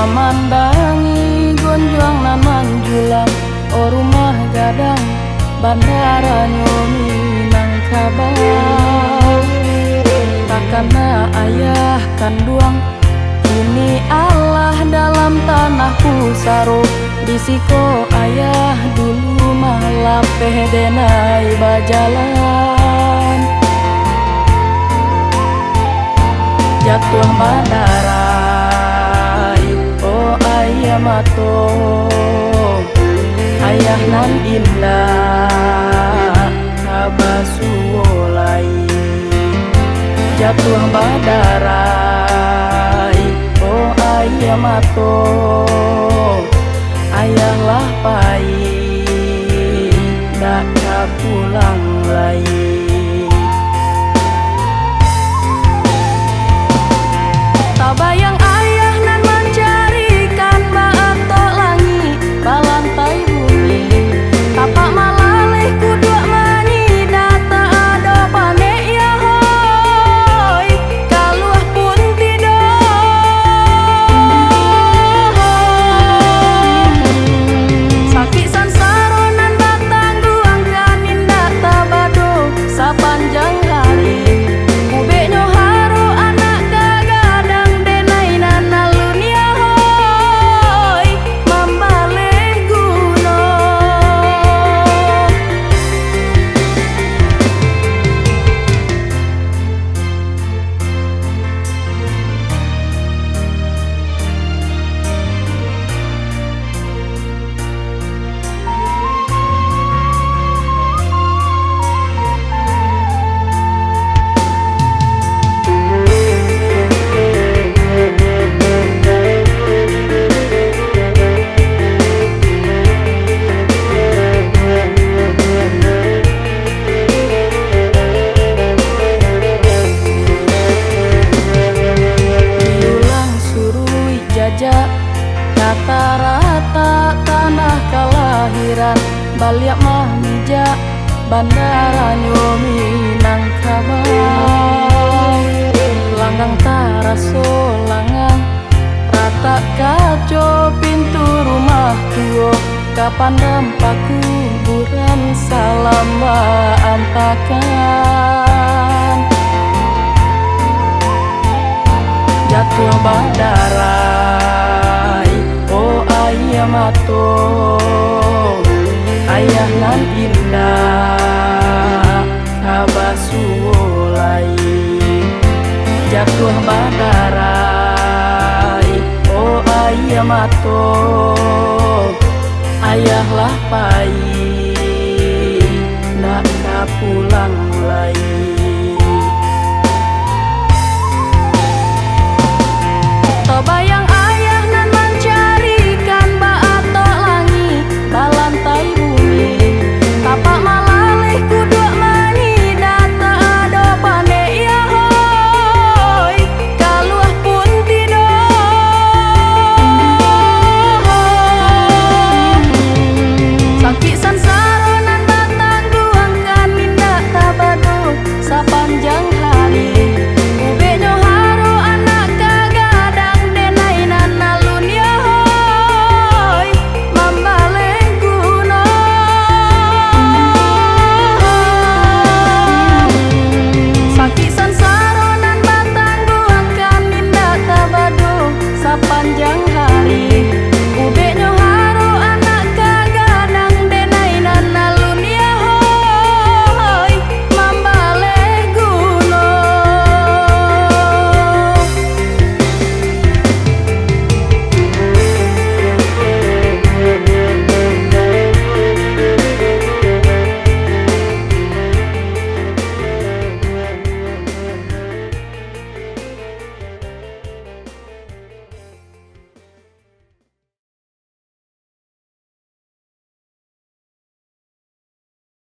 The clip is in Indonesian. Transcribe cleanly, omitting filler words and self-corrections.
Mamandangi gonjuang nan manjulang, o rumah gadang bandara nyomi nang kabar. Takana ayah kanduang, kini Allah dalam tanah pusaro. Bisiko ayah dulu malah pedenai bajalan. Jatuh bandarai, oh ayah mato, ayah nan indah kabasuolai. Jatuh bandarai, oh ayah mato, ayahlah pai dak pulang lagi. Tak bayang ayah nan mencarikan baato langi balantai bumi. Tapak malaleh kudua mani data ada panek ya hoy, kaluah pun tidur. Sakit sansaro nan batang guang kanin data bado sapanjang hari. Ubeknya haro anak gagadang denai nanalun ya hoy, mambaleh gunung. Diulang surui jajak kata rata tanah kelahiran. Baliak mahmija bandara nyomi nang kabar. Langgang taraso langang rata kaco pintu rumah tuo. Kapan dampak kuburan salam antakan. Jatuh bandarai, oh ayah mato, ayah nan indah kabasuolai. Jatuh bandarai, oh ayah mato, ayahlah pai nak pulang lagi. Tak bayang ayah nan mencarikan baato langi balantai bumi. Tapak malaleh kudua mani data ada panek ya hoy, kaluah pun tidur. Sakit sansaro nan batang guang kanin data bado sapanjang hari. Ubeknya haro anak gagadang denai nanalun ya hoy, mambaleh gunung. Sakit sansaro nan batang guang kanin data bado sapanjang hari.